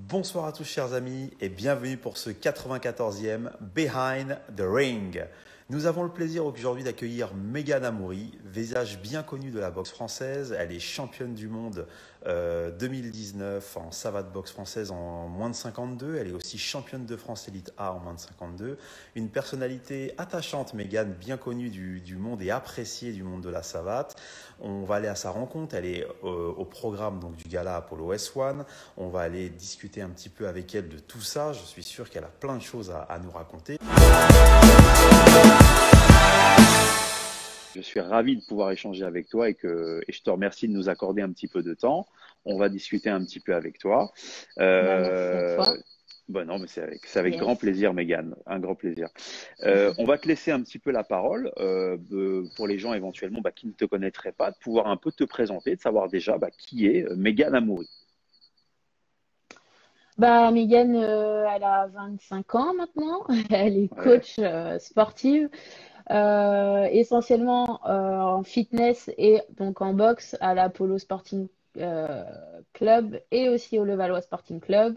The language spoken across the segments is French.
Bonsoir à tous chers amis et bienvenue pour ce 94e Behind the Ring. Nous avons le plaisir aujourd'hui d'accueillir Megan Amouri, visage bien connu de la boxe française. Elle est championne du monde 2019 en savate boxe française en moins de 52. Elle est aussi championne de France élite A en moins de 52. Une personnalité attachante, Megan, bien connue du monde et appréciée du monde de la savate. On va aller à sa rencontre. Elle est au programme donc, du gala Apollo S1. On va aller discuter un petit peu avec elle de tout ça. Je suis sûr qu'elle a plein de choses à nous raconter. Je suis ravi de pouvoir échanger avec toi et je te remercie de nous accorder un petit peu de temps. On va discuter un petit peu avec toi. Merci à toi. Non, mais c'est avec Yes. grand plaisir, Mégane, un grand plaisir. On va te laisser un petit peu la parole pour les gens éventuellement qui ne te connaîtraient pas, de pouvoir un peu te présenter, de savoir déjà qui est Mégane Amouri. Megan, elle a 25 ans maintenant. Elle est Ouais, coach sportive, essentiellement en fitness et donc en boxe à l'Apollo Sporting Club et aussi au Levallois Sporting Club.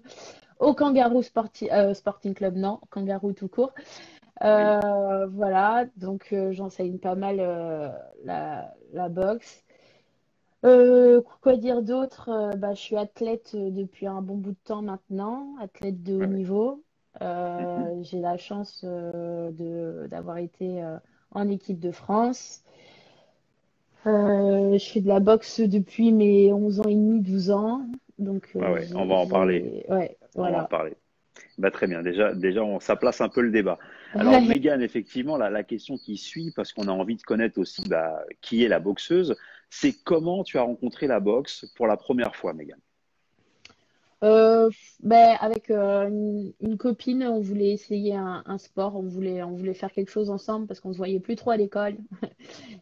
Au Kangaroo Sporting Club, non, Kangaroo tout court. oui. Voilà, donc j'enseigne pas mal la boxe. Quoi dire d'autre? Je suis athlète depuis un bon bout de temps maintenant, athlète de haut Ouais. niveau. Mhm. J'ai la chance d'avoir été en équipe de France. Je fais de la boxe depuis mes 11 ans et demi, 12 ans. Donc, Ouais, ouais, on va en parler. Ouais, On va en voilà. parler. Très bien. Déjà, ça place un peu le débat. Alors, Mégane, effectivement, la question qui suit, parce qu'on a envie de connaître aussi qui est la boxeuse, c'est comment tu as rencontré la boxe pour la première fois, Mégane. Avec une copine, on voulait essayer un sport, on voulait faire quelque chose ensemble parce qu'on se voyait plus trop à l'école.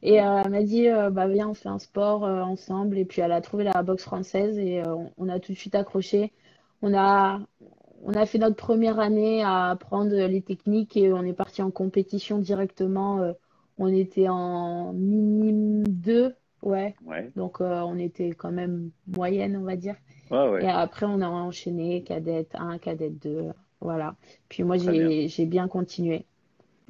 Et Ouais. elle m'a dit, viens, on fait un sport ensemble. Et puis elle a trouvé la boxe française et on a tout de suite accroché. On a, on a fait notre première année à apprendre les techniques et on est parti en compétition directement. On était en minime 2, ouais. Ouais. Donc on était quand même moyenne, on va dire. Ouais, Et ouais. après, on a enchaîné cadette 1, cadette 2, voilà. Puis moi, Très bien. j'ai bien continué.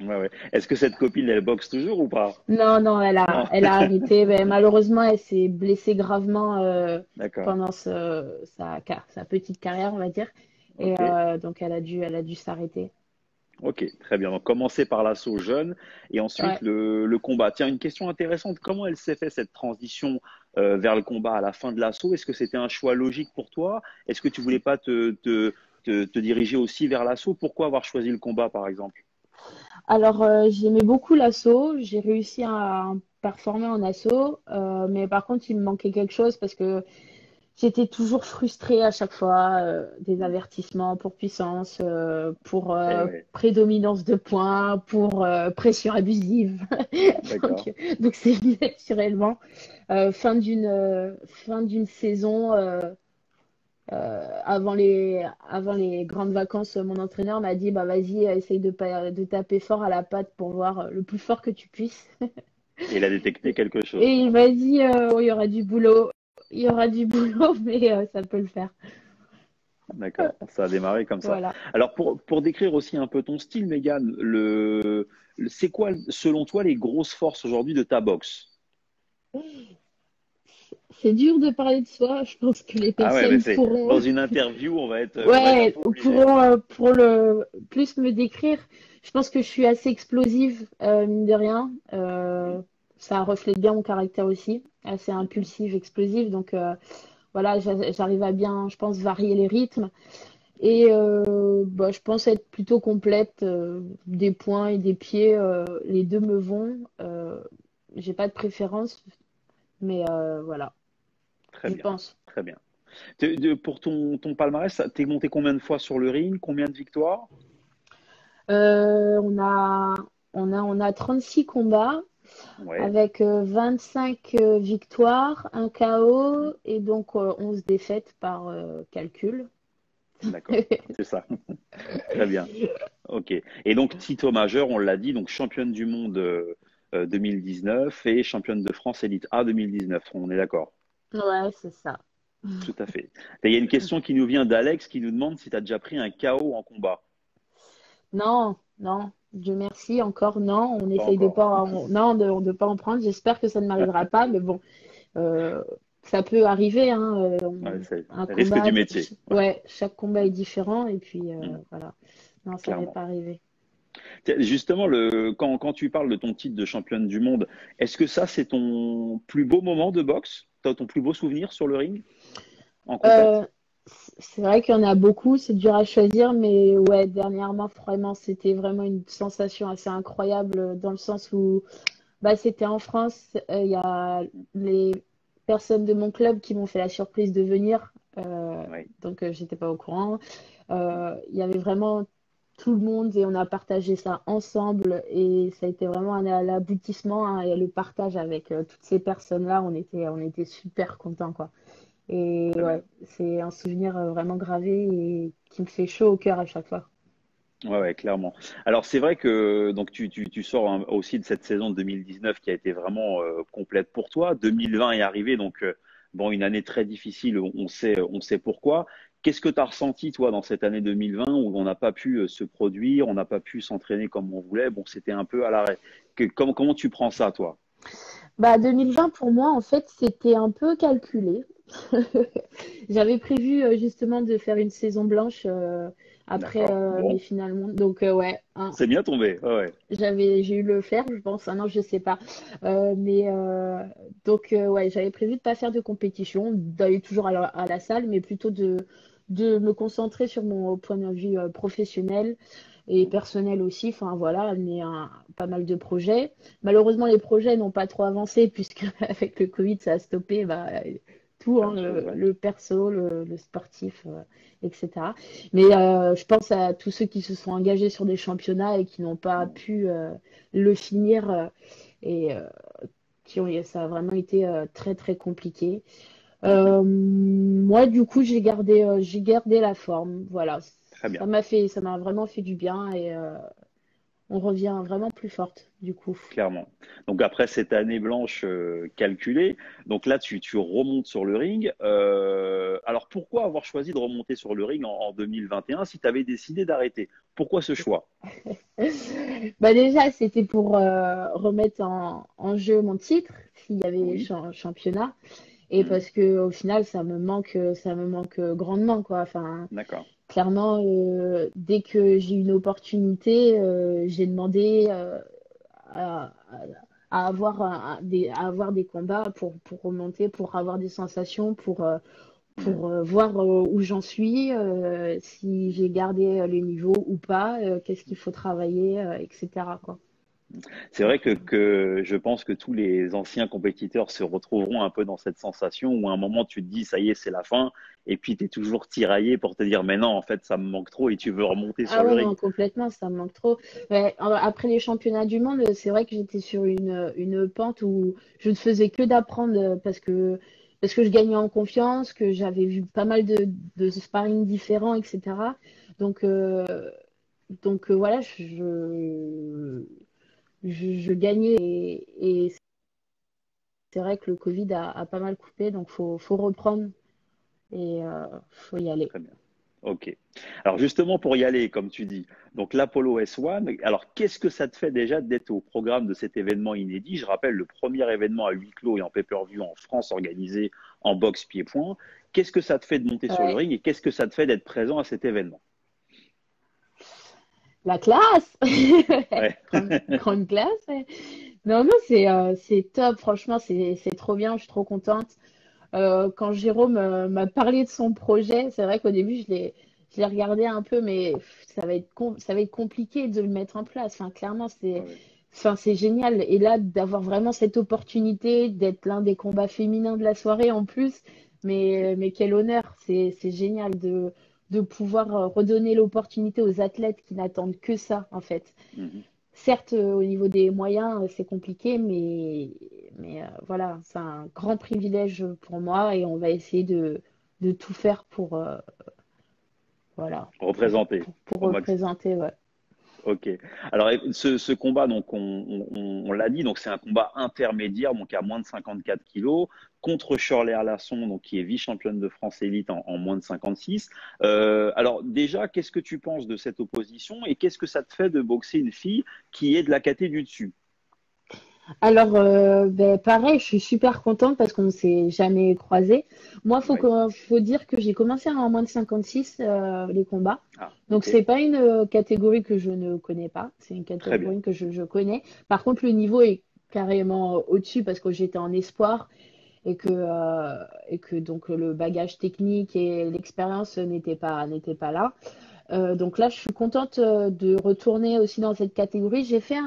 Ouais, ouais. Est-ce que cette copine, elle boxe toujours ou pas? Non, non, Non. elle a arrêté. Malheureusement, elle s'est blessée gravement D'accord. pendant sa petite carrière, on va dire. Et Ok. donc, elle a dû s'arrêter. Ok. Très bien. Donc, commencer par l'assaut jeune et ensuite Ouais. le combat. Tiens, une question intéressante. Comment elle s'est fait cette transition vers le combat à la fin de l'assaut? Est-ce que c'était un choix logique pour toi? Est-ce que tu voulais pas te diriger aussi vers l'assaut? Pourquoi avoir choisi le combat, par exemple? Alors, j'aimais beaucoup l'assaut. J'ai réussi à performer en assaut. Mais par contre, il me manquait quelque chose parce que j'étais toujours frustrée à chaque fois, des avertissements pour puissance, pour Eh ouais. prédominance de points, pour pression abusive. D'accord. Donc c'est venu naturellement. Fin d'une saison, avant les grandes vacances, mon entraîneur m'a dit, bah vas-y, essaye de taper fort à la patte pour voir le plus fort que tu puisses. Et il a détecté quelque Et chose. il m'a dit, oh, il y aura du boulot. Il y aura du boulot, mais ça peut le faire. D'accord, ça a démarré comme ça. Voilà. Alors pour décrire aussi un peu ton style, Mégane, c'est quoi selon toi les grosses forces aujourd'hui de ta boxe? C'est dur de parler de soi. Je pense que les Ah ouais, mais personnes c'est dans pourront, une interview, on va être un ouais, peu obligé. pourront plus me décrire. Je pense que je suis assez explosive, mine de rien. Mhm, Ça reflète bien mon caractère aussi, assez mhm. impulsive, explosive. Donc voilà, j'arrive à bien, je pense, varier les rythmes. Et je pense être plutôt complète, des poings et des pieds. Les deux me vont. J'ai pas de préférence, mais voilà, Très je bien, pense. très bien. Pour ton palmarès, t'es monté combien de fois sur le ring? Combien de victoires? On a 36 combats Ouais, avec 25 victoires, un mhm, KO et donc 11 défaites par calcul. d'accord, c'est ça. Très bien. Ok. Et donc, titre majeur, on l'a dit, donc championne du monde 2019 et championne de France Élite A 2019. On est d'accord. Ouais, c'est ça. Tout à fait. Il y a une question qui nous vient d'Alex qui nous demande si tu as déjà pris un KO en combat. Non, non, Dieu merci, encore non. On Pas essaye de encore. pas non, de pas en prendre. J'espère que ça ne m'arrivera pas, mais bon, euh, ça peut arriver, hein. Ouais, c'est Un le risque combat, du métier. Ouais. ouais, chaque combat est différent et puis Mm, voilà. Non, ça m'est clairement. pas arrivé. Tiens, justement, quand tu parles de ton titre de championne du monde, est-ce que ça, c'est ton plus beau moment de boxe? T'as ton plus beau souvenir sur le ring, en compète? Euh, c'est vrai qu'il y en a beaucoup, c'est dur à choisir, mais ouais, dernièrement, vraiment, c'était vraiment une sensation assez incroyable dans le sens où bah, c'était en France. Il y a les personnes de mon club qui m'ont fait la surprise de venir, Oui. donc j'étais pas au courant. Il y avait vraiment tout le monde et on a partagé ça ensemble et ça a été vraiment l'aboutissement, hein, et le partage avec toutes ces personnes-là, on était super contents, quoi. Et Très bien. ouais, c'est un souvenir vraiment gravé et qui me fait chaud au cœur à chaque fois. Ouais, ouais, clairement. Alors c'est vrai que donc tu sors aussi de cette saison de 2019 qui a été vraiment complète pour toi. 2020 est arrivé, donc bon, une année très difficile, on sait pourquoi. Qu'est-ce que tu as ressenti toi dans cette année 2020 où on n'a pas pu se produire, on n'a pas pu s'entraîner comme on voulait, bon, c'était un peu à l'arrêt. Comment tu prends ça toi? Bah, 2020 pour moi, en fait, c'était un peu calculé. J'avais prévu justement de faire une saison blanche après, D'accord. mais Bon, finalement, donc ouais, hein, c'est bien tombé. Ouais, ouais. j'ai eu le flair, je pense. Ah non, je sais pas. Mais donc ouais, j'avais prévu de pas faire de compétition, d'aller toujours à la salle, mais plutôt de me concentrer sur mon point de vue professionnel et personnel aussi. Enfin voilà, amener pas mal de projets. Malheureusement, les projets n'ont pas trop avancé puisque avec le Covid, ça a stoppé bah, tout, Plein hein, de choses, ouais. le perso, le sportif, etc. Mais je pense à tous ceux qui se sont engagés sur des championnats et qui n'ont pas pu le finir et ça a vraiment été très très compliqué. Mhm. Moi, du coup, j'ai gardé la forme. Voilà, Très bien. ça m'a vraiment fait du bien et on revient vraiment plus forte du coup. Clairement. Donc après cette année blanche calculée, donc là tu remontes sur le ring. Alors pourquoi avoir choisi de remonter sur le ring en 2021 si tu avais décidé d'arrêter? Pourquoi ce choix? Bah déjà, c'était pour remettre en jeu mon titre s'il y avait Oui. championnat. Et Mhm. parce que au final, ça me manque grandement, quoi. Enfin, D'accord. clairement, dès que j'ai eu une opportunité, j'ai demandé à, avoir à avoir des combats pour remonter, pour avoir des sensations, Mhm. pour voir où j'en suis, si j'ai gardé le niveau ou pas, qu'est-ce qu'il faut travailler, etc., quoi. C'est vrai Donc, que je pense que tous les anciens compétiteurs se retrouveront un peu dans cette sensation où à un moment tu te dis ça y est, c'est la fin, et puis tu es toujours tiraillé pour te dire mais non, en fait ça me manque trop et tu veux remonter sur ah le ouais, non, ring. complètement, ça me manque trop. Ouais, après les championnats du monde, c'est vrai que j'étais sur une pente où je ne faisais que d'apprendre parce que je gagnais en confiance, que j'avais vu pas mal de sparring différents, etc. Donc, voilà, je gagnais et c'est vrai que le Covid a pas mal coupé, donc faut reprendre et faut y aller. Très bien. Ok. Alors justement pour y aller, comme tu dis, donc l'Apollo S1, alors qu'est-ce que ça te fait déjà d'être au programme de cet événement inédit? Je rappelle le premier événement à huis clos et en pay-per-view en France organisé en boxe pied-point. Qu'est-ce que ça te fait de monter sur le Ouais, ring et qu'est-ce que ça te fait d'être présent à cet événement? la classe! Ouais. Grande classe. Ouais. Non, non, c'est top, franchement, c'est trop bien, je suis trop contente. Quand Jérôme m'a parlé de son projet, c'est vrai qu'au début, je l'ai regardé un peu, mais ça va être compliqué de le mettre en place. Enfin, clairement, Ouais. c'est génial. Et là, d'avoir vraiment cette opportunité d'être l'un des combats féminins de la soirée en plus, mais quel honneur. C'est génial de pouvoir redonner l'opportunité aux athlètes qui n'attendent que ça, en fait. Mhm. Certes, au niveau des moyens, c'est compliqué, mais voilà, c'est un grand privilège pour moi et on va essayer de tout faire pour, voilà, Représenté pour au max. représenter. Ouais. Ok. Alors, ce combat, donc, on l'a dit, donc c'est un combat intermédiaire, donc à moins de 54 kilos, contre Shirley Arlasson, donc qui est vice-championne de France élite en moins de 56. Alors, déjà, qu'est-ce que tu penses de cette opposition et qu'est-ce que ça te fait de boxer une fille qui est de la caté du dessus? Alors, ben, pareil, je suis super contente parce qu'on ne s'est jamais croisés. Moi, Oui. faut dire que j'ai commencé en moins de 56 les combats. Ah, Donc, ok. c'est pas une catégorie que je ne connais pas. C'est une Très bien. catégorie que je connais. Par contre, le niveau est carrément au-dessus parce que j'étais en espoir et que donc le bagage technique et l'expérience n'étaient pas là. Donc là, je suis contente de retourner aussi dans cette catégorie. J'ai fait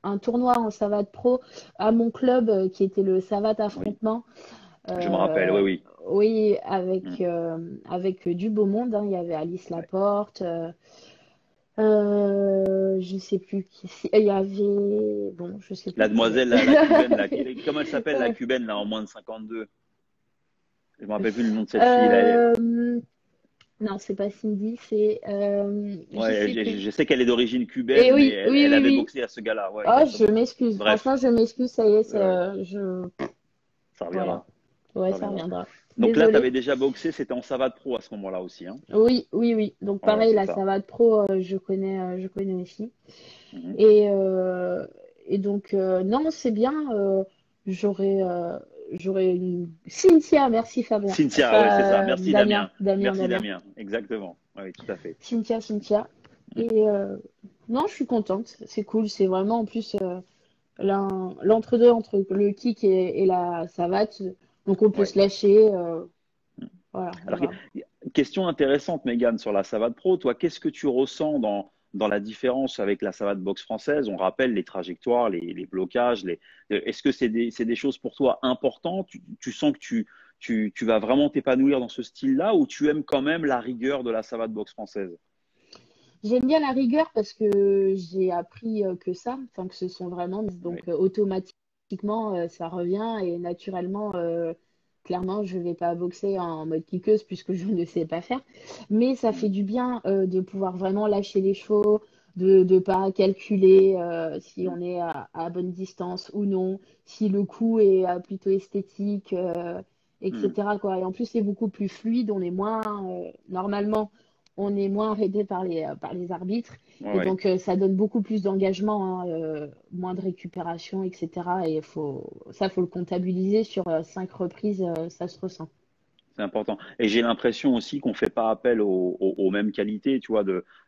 un tournoi en savate pro à mon club qui était le savate Oui. affrontement. Je me rappelle, oui, Euh, oui. oui, Hmm. avec du beau monde, hein. Il y avait Alice Ouais. Laporte. Je sais plus qui. Il y avait. Bon, je sais plus La qui c'est. demoiselle, la cubaine, là, comment elle s'appelle, la cubaine, là, en moins de 52? Je me rappelle plus le nom de cette fille, là. Euh, non, c'est pas Cindy, c'est. Je Ouais, sais plus. je sais qu'elle est d'origine Et cubaine, mais oui, oui, elle oui, avait oui. boxé à ce gars-là. Ouais, Oh, je exactement. m'excuse. Bref, Franchement, je m'excuse. Ça y est, ouais, je. ça Voilà. reviendra. Ouais, Ça ça reviendra. reviendra. Donc là, tu avais Désolée. déjà boxé, c'était en savate pro à ce moment-là aussi, hein? Oui, oui, oui. Donc Ouais, pareil, c'est la ça. savate pro, je connais aussi. Mhm. Et, euh, et donc, non, c'est bien. J'aurais, euh, j'aurais une... Cynthia, merci Fabien. Cynthia, ouais, c'est ça. Merci Damien, Damien. Damien, Merci Damien. Damien. Exactement. Oui, tout à fait. Cynthia, Cynthia. Mm. Et non, je suis contente. C'est cool. C'est vraiment en plus l'entre-deux entre le kick et la savate. Donc on peut Ouais. se lâcher. Voilà, on Alors, va. question intéressante, Megan, sur la savate pro. Toi, qu'est-ce que tu ressens dans la différence avec la savate boxe française? On rappelle les trajectoires, les blocages. Est-ce que c'est des choses pour toi importantes? Tu sens que tu vas vraiment t'épanouir dans ce style-là ou tu aimes quand même la rigueur de la savate boxe française? J'aime bien la rigueur parce que j'ai appris que ça, enfin que ce sont vraiment, Oui. donc automatiquement ça revient et naturellement, clairement, je vais pas boxer en mode kickeuse puisque je ne sais pas faire. Mais ça fait Mm. du bien de pouvoir vraiment lâcher les chevaux, de ne pas calculer si Mm. on est à bonne distance ou non, si le coup est plutôt esthétique, Mm. etc., quoi. Et en plus, c'est beaucoup plus fluide, normalement on est moins arrêté par les arbitres. Et Ouais. donc, ça donne beaucoup plus d'engagement, hein, moins de récupération, etc. Et faut le comptabiliser sur 5 reprises, ça se ressent. C'est important. Et j'ai l'impression aussi qu'on fait pas appel aux mêmes qualités, tu vois,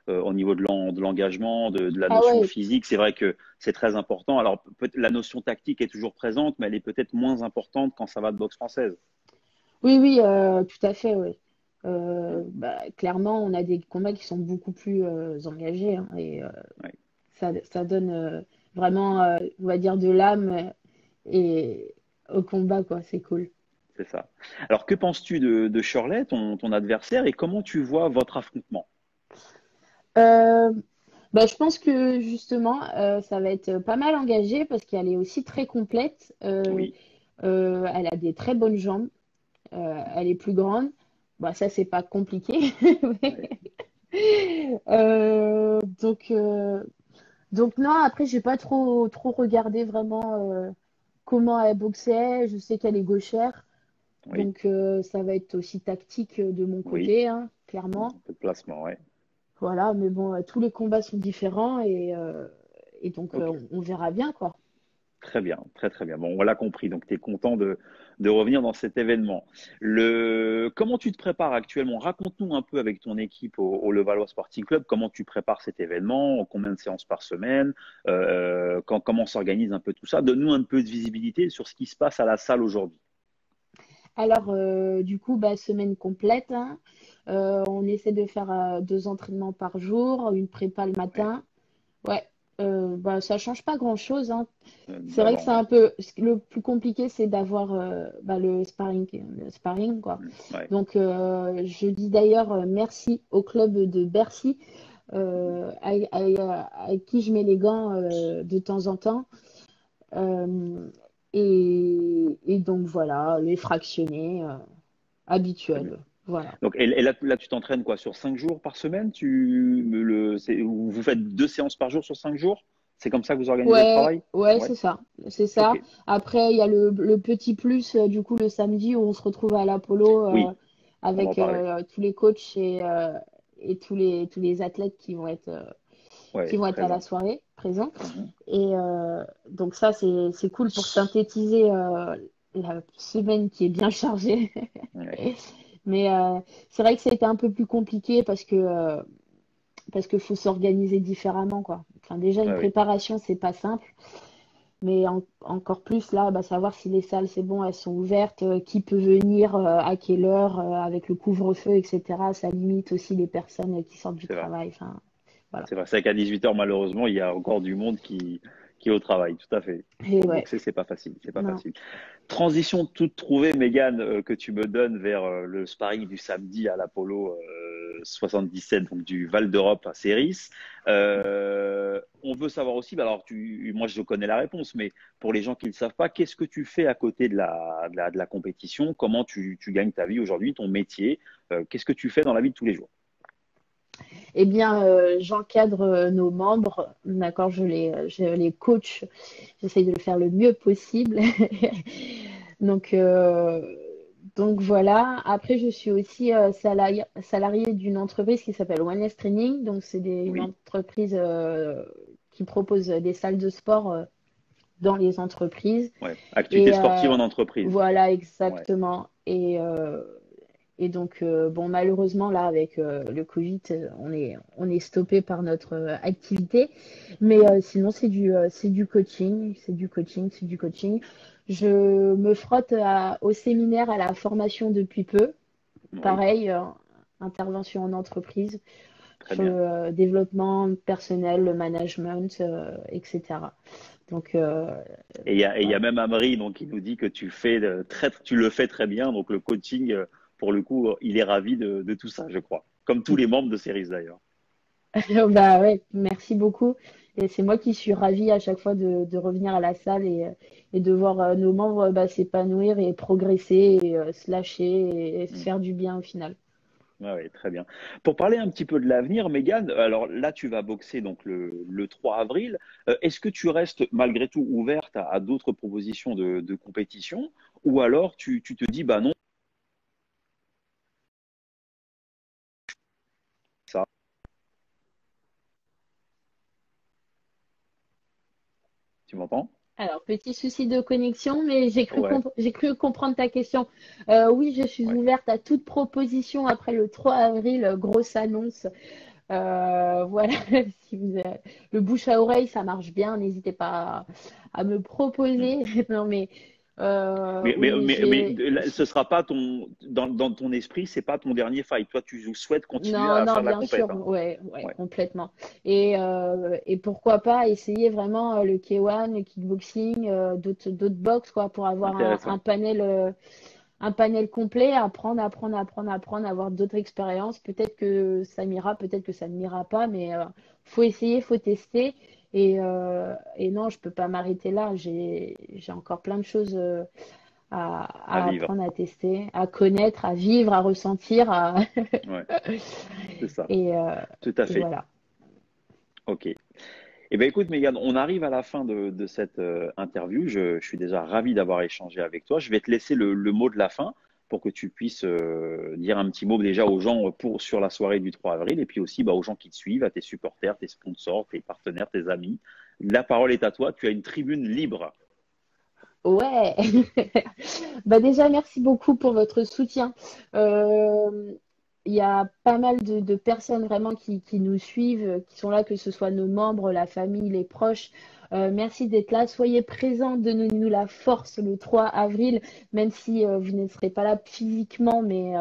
au niveau de l'engagement, de la Ah notion ouais, physique. C'est vrai que c'est très important. Alors, la notion tactique est toujours présente, mais elle est peut-être moins importante quand ça va de boxe française. oui, oui, tout à fait, oui. Mm. Bah, clairement, on a des combats qui sont beaucoup plus engagés, hein, et Ouais, ça donne vraiment, on va dire, de l'âme et au combat, quoi. C'est cool. c'est ça. Alors, que penses-tu de Shirley, ton adversaire, et comment tu vois votre affrontement? Euh, Bah, je pense que justement, ça va être pas mal engagé parce qu'elle est aussi très complète. Oui, Elle a des très bonnes jambes. Elle est plus grande. Bah, ça, c'est pas compliqué. ouais, Donc, donc non, après, j'ai pas trop regardé vraiment comment elle boxait. Je sais qu'elle est gauchère. oui, Donc, ça va être aussi tactique de mon oui. côté, hein, Un clairement. peu de placement, ouais. Voilà, mais bon, tous les combats sont différents et donc Ok. on verra bien, quoi. Très bien, très très bien. Bon, on l'a compris. Donc, tu es content de revenir dans cet événement. Comment tu te prépares actuellement? Raconte-nous un peu avec ton équipe au Levallois Sporting Club, comment tu prépares cet événement, combien de séances par semaine, comment s'organise un peu tout ça. Donne-nous un peu de visibilité sur ce qui se passe à la salle aujourd'hui. Alors, du coup, bah, semaine complète, hein. On essaie de faire 2 entraînements par jour, une prépa le Ouais. matin. Ouais, bah, ça change pas grand-chose, hein. C'est vrai que D'avant, c'est un ouais. peu le plus compliqué, c'est d'avoir bah, le sparring, quoi. Ouais. Donc, je dis d'ailleurs merci au club de Bercy, avec qui je mets les gants de temps en temps. Euh, et donc voilà, les fractionnés Très bien. habituels. Voilà. Donc, et là, tu t'entraînes quoi, sur 5 jours par semaine? Ou vous faites 2 séances par jour sur 5 jours? C'est comme ça que vous organisez le Ouais, travail? ouais, Ouais, c'est ça. C'est ok. ça. Après, il y a le petit plus, du coup, le samedi où on se retrouve à l'Apollo Oui, on va en avec parler. tous les coachs et tous les athlètes qui Ouais, vont être à la présent. soirée présents. Mhm. Et donc ça, c'est cool pour synthétiser la semaine qui est bien chargée. Ouais, Mais c'est vrai que c'était un peu plus compliqué parce que faut s'organiser différemment, quoi. Enfin, déjà, une ouais, oui, préparation, c'est pas simple. Mais encore plus là, bah, savoir si les salles, c'est bon, elles sont ouvertes, qui peut venir, à quelle heure, avec le couvre-feu, etc. Ça limite aussi les personnes qui sortent du c'est vrai. travail. Enfin, voilà. C'est vrai. C'est qu'à 18 h, malheureusement, il y a encore du monde qui est au travail. Tout à fait. Et Donc, ouais, c'est pas facile. C'est pas non. facile. Transition toute trouvée, Mégane, que tu me donnes vers le sparring du samedi à l'Apollo 77, donc du Val d'Europe à Céris. On veut savoir aussi, bah alors moi je connais la réponse, mais pour les gens qui ne le savent pas, qu'est-ce que tu fais à côté de la compétition? Comment tu gagnes ta vie aujourd'hui, ton métier? Qu'est-ce que tu fais dans la vie de tous les jours? Eh bien, j'encadre nos membres, d'accord, je les coach, j'essaye de le faire le mieux possible. Donc, euh, donc voilà. Après, je suis aussi salariée d'une entreprise qui s'appelle Wellness Training. Donc, une Oui, entreprise qui propose des salles de sport dans les entreprises. ouais. Activité Et sportive en entreprise. voilà, Ouais. exactement. Et donc, bon, malheureusement, là, avec le Covid, on est stoppé par notre activité. Mais Mhm. sinon, c'est du coaching, c'est du coaching, c'est du coaching. Je me frotte au séminaire, à la formation depuis peu. Oui, Pareil, intervention en entreprise très sur le bien. développement personnel, le management, etc. Donc, Et il y a voilà. même Amri donc, qui nous dit que tu le fais très bien. Donc le coaching, pour le coup, il est ravi de tout ça, je crois. Comme tous les membres de Cerise d'ailleurs. Bah ouais, merci beaucoup. Et c'est moi qui suis ravie à chaque fois de revenir à la salle et de voir nos membres bah, s'épanouir et progresser et se lâcher et se Mm. faire du bien au final. Ouais, ouais, très bien. Pour parler un petit peu de l'avenir, Mégane, alors là, tu vas boxer donc le 3 avril. Est-ce que tu restes malgré tout ouverte à d'autres propositions de compétition ou alors tu te dis, bah non, ça, tu m'entends? Alors, petit souci de connexion, mais Ouais, j'ai cru comprendre ta question. Oui, je suis ouais. ouverte à toute proposition après le 3 avril, grosse annonce. Voilà, si vous avez- le bouche à oreille, ça marche bien. N'hésitez pas à me Mm. proposer. Non, mais Mais, oui, là, ce sera pas dans ton esprit, c'est pas ton dernier fight. Toi, tu souhaites continuer non, à non, faire de la bien sûr, compète, hein. ouais, ouais, Ouais, complètement. Et pourquoi pas essayer vraiment le K1, le kickboxing, d'autres box, quoi, pour avoir intéressant. un panel complet, apprendre, apprendre, apprendre, apprendre, avoir d'autres expériences. Peut-être que ça m'ira, peut-être que ça ne m'ira pas, mais faut essayer, faut tester. Et non, je peux pas m'arrêter là. J'ai encore plein de choses À à vivre. apprendre, à tester, à connaître, à vivre, à ressentir. Ouais, c'est ça. Et, Tout à et fait. voilà. Ok. Eh bien, écoute, Mégane, on arrive à la fin de cette interview. Je suis déjà ravi d'avoir échangé avec toi. Je vais te laisser le mot de la fin pour que tu puisses dire un petit mot déjà aux gens sur la soirée du 3 avril et puis aussi bah, aux gens qui te suivent, à tes supporters, tes sponsors, tes partenaires, tes amis. La parole est à toi. Tu as une tribune libre. Ouais. Bah déjà, merci beaucoup pour votre soutien. Euh, Il y a pas mal de personnes vraiment qui nous suivent, qui sont là, que ce soit nos membres, la famille, les proches. Merci d'être là. Soyez présents, donnez-nous la force le 3 avril, même si vous ne serez pas là physiquement, mais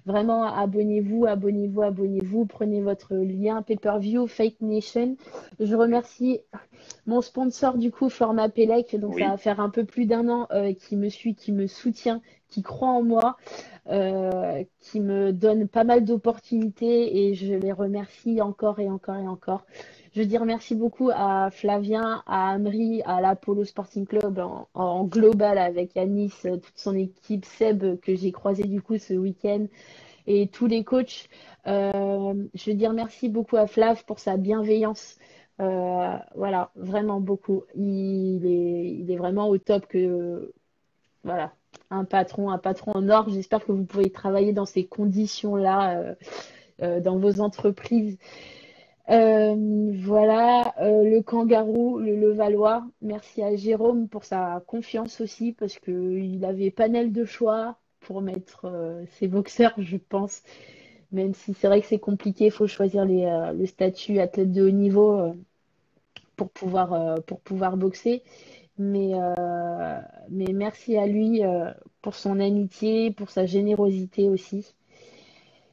vraiment abonnez-vous, abonnez-vous, abonnez-vous. Prenez votre lien pay-per-view, Fake Nation. Je Oui. remercie mon sponsor, du coup, Format Pélec, donc ça va Oui. faire un peu plus d'un an qui me suit, qui me soutient, qui croit en moi, qui me donne pas mal d'opportunités et je les remercie encore et encore et encore. Je veux dire merci beaucoup à Flavien, à Amri, à l'Apollo Sporting Club en global avec Yanis, toute son équipe, Seb que j'ai croisé du coup ce week-end et tous les coachs. Je veux dire merci beaucoup à Flav pour sa bienveillance. Voilà, vraiment beaucoup. Il est vraiment au top que, voilà, un patron en or. J'espère que vous pouvez travailler dans ces conditions-là dans vos entreprises. Voilà, le Kangaroo, le Levallois. Merci à Jérôme pour sa confiance aussi, parce qu'il avait panel de choix pour mettre ses boxeurs, je pense. Même si c'est vrai que c'est compliqué, il faut choisir le statut athlète de haut niveau pour pouvoir boxer. Mais merci à lui pour son amitié, pour sa générosité aussi.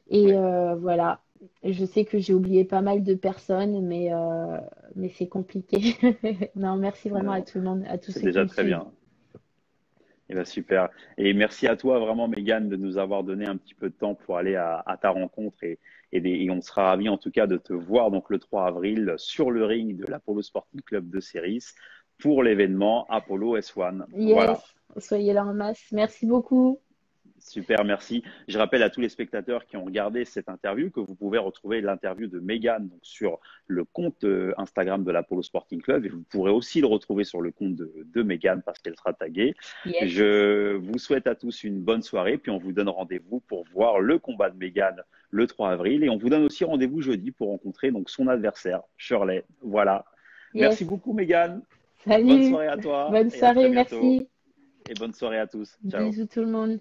Et Ouais, voilà. Je sais que j'ai oublié pas mal de personnes, mais c'est compliqué. Non, merci vraiment à non, tout le monde, à tous c'est ceux qui déjà me très suivent. bien. Eh ben, super. Et merci à toi vraiment, Mégane, de nous avoir donné un petit peu de temps pour aller à ta rencontre et on sera ravis en tout cas de te voir donc le 3 avril sur le ring de l'Apollo Sporting Club de Ceris pour l'événement Apollo S1. Voilà. Yes, soyez là en masse. Merci beaucoup. Super, merci. Je rappelle à tous les spectateurs qui ont regardé cette interview que vous pouvez retrouver l'interview de Mégane donc sur le compte Instagram de l'Apollo Sporting Club et vous pourrez aussi le retrouver sur le compte de Mégane parce qu'elle sera taguée. Yes, Je vous souhaite à tous une bonne soirée puis on vous donne rendez-vous pour voir le combat de Mégane le 3 avril et on vous donne aussi rendez-vous jeudi pour rencontrer donc son adversaire Shirley. Voilà. yes. Merci beaucoup Mégane. Bonne Salut. soirée à toi Bonne et à très soirée, bientôt merci. et bonne soirée à tous. Ciao. Bisous tout le monde.